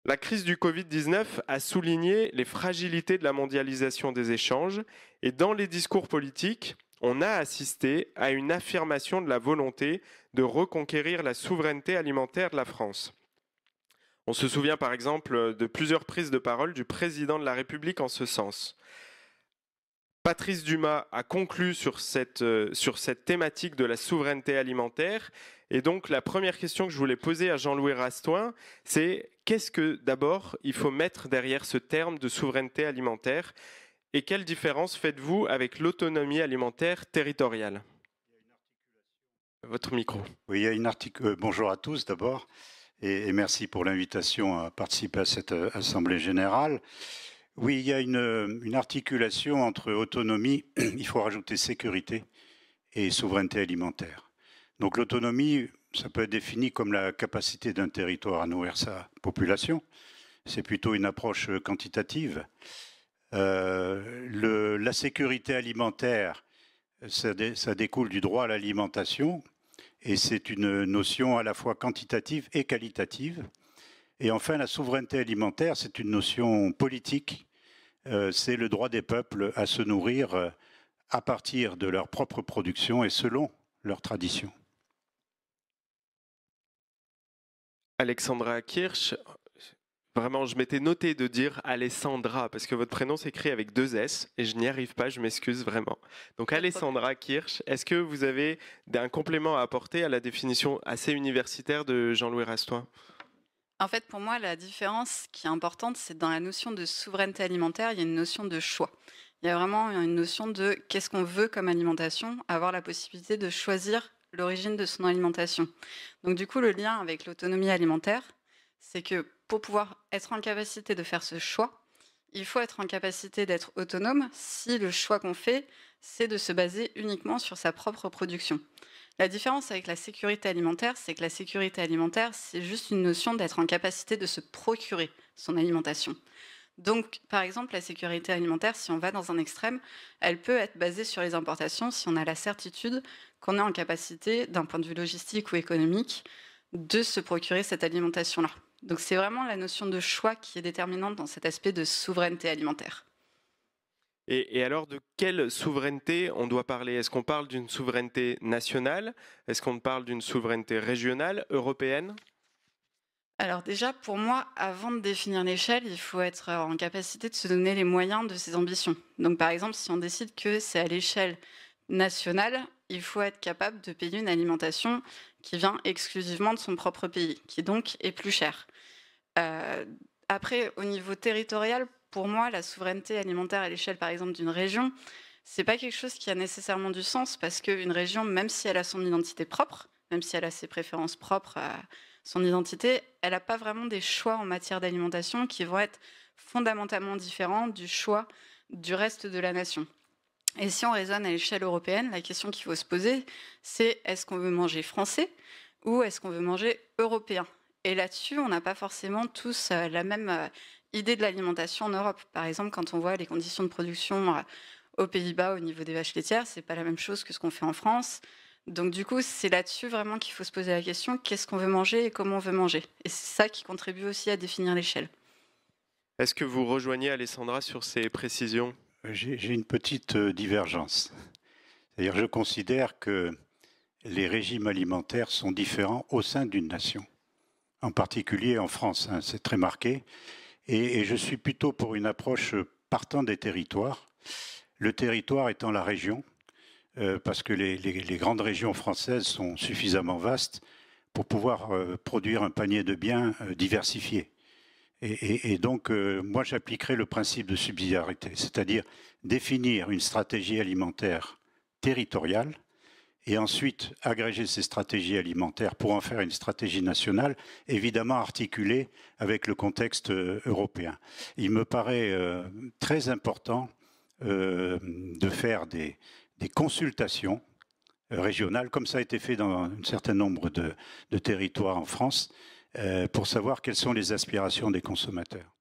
La crise du Covid-19 a souligné les fragilités de la mondialisation des échanges et dans les discours politiques, on a assisté à une affirmation de la volonté de reconquérir la souveraineté alimentaire de la France. On se souvient par exemple de plusieurs prises de parole du président de la République en ce sens. Patrice Dumas a conclu sur cette thématique de la souveraineté alimentaire. Et donc la première question que je voulais poser à Jean-Louis Rastoin, c'est qu'est-ce que d'abord il faut mettre derrière ce terme de souveraineté alimentaire et quelle différence faites-vous avec l'autonomie alimentaire territoriale? Votre micro. Oui, il y a une bonjour à tous d'abord et merci pour l'invitation à participer à cette Assemblée générale. Oui, il y a une articulation entre autonomie, il faut rajouter sécurité et souveraineté alimentaire. Donc l'autonomie, ça peut être défini comme la capacité d'un territoire à nourrir sa population. C'est plutôt une approche quantitative. La sécurité alimentaire, ça découle du droit à l'alimentation et c'est une notion à la fois quantitative et qualitative. Et enfin, la souveraineté alimentaire, c'est une notion politique. C'est le droit des peuples à se nourrir à partir de leur propre production et selon leurs traditions. Alexandra Kirsch, vraiment, je m'étais noté de dire Alessandra, parce que votre prénom s'écrit avec 2 S, et je n'y arrive pas, je m'excuse vraiment. Donc Alessandra Kirsch, est-ce que vous avez un complément à apporter à la définition assez universitaire de Jean-Louis Rastoin? En fait, pour moi, la différence qui est importante, c'est dans la notion de souveraineté alimentaire, il y a une notion de choix. Il y a vraiment une notion de qu'est-ce qu'on veut comme alimentation, avoir la possibilité de choisir l'origine de son alimentation. Donc du coup, le lien avec l'autonomie alimentaire, c'est que pour pouvoir être en capacité de faire ce choix, il faut être en capacité d'être autonome si le choix qu'on fait, c'est de se baser uniquement sur sa propre production. La différence avec la sécurité alimentaire, c'est que la sécurité alimentaire, c'est juste une notion d'être en capacité de se procurer son alimentation. Donc, par exemple, la sécurité alimentaire, si on va dans un extrême, elle peut être basée sur les importations si on a la certitude qu'on est en capacité, d'un point de vue logistique ou économique, de se procurer cette alimentation-là. Donc, c'est vraiment la notion de choix qui est déterminante dans cet aspect de souveraineté alimentaire. Et alors, de quelle souveraineté on doit parler? Est-ce qu'on parle d'une souveraineté nationale? Est-ce qu'on parle d'une souveraineté régionale, européenne? Alors déjà, pour moi, avant de définir l'échelle, il faut être en capacité de se donner les moyens de ses ambitions. Donc par exemple, si on décide que c'est à l'échelle nationale, il faut être capable de payer une alimentation qui vient exclusivement de son propre pays, qui donc est plus chère. Euh, Après, au niveau territorial, pour moi, la souveraineté alimentaire à l'échelle, par exemple, d'une région, c'est pas quelque chose qui a nécessairement du sens parce qu'une région, même si elle a son identité propre, même si elle a ses préférences propres à son identité, elle n'a pas vraiment des choix en matière d'alimentation qui vont être fondamentalement différents du choix du reste de la nation. Et si on raisonne à l'échelle européenne, la question qu'il faut se poser, c'est est-ce qu'on veut manger français ou est-ce qu'on veut manger européen? Et là-dessus, on n'a pas forcément tous la même idée de l'alimentation en Europe. Par exemple, quand on voit les conditions de production aux Pays-Bas au niveau des vaches laitières, c'est pas la même chose que ce qu'on fait en France. Donc du coup, c'est là-dessus vraiment qu'il faut se poser la question, qu'est-ce qu'on veut manger et comment on veut manger? Et c'est ça qui contribue aussi à définir l'échelle. Est-ce que vous rejoignez Alessandra sur ces précisions? J'ai une petite divergence. C'est-à-dire, je considère que les régimes alimentaires sont différents au sein d'une nation, en particulier en France, hein, c'est très marqué. Et je suis plutôt pour une approche partant des territoires, le territoire étant la région, parce que les grandes régions françaises sont suffisamment vastes pour pouvoir produire un panier de biens diversifié. Et donc, moi, j'appliquerai le principe de subsidiarité, c'est-à-dire définir une stratégie alimentaire territoriale et ensuite agréger ces stratégies alimentaires pour en faire une stratégie nationale, évidemment articulée avec le contexte européen. Il me paraît très important de faire des consultations régionales, comme ça a été fait dans un certain nombre de territoires en France, pour savoir quelles sont les aspirations des consommateurs.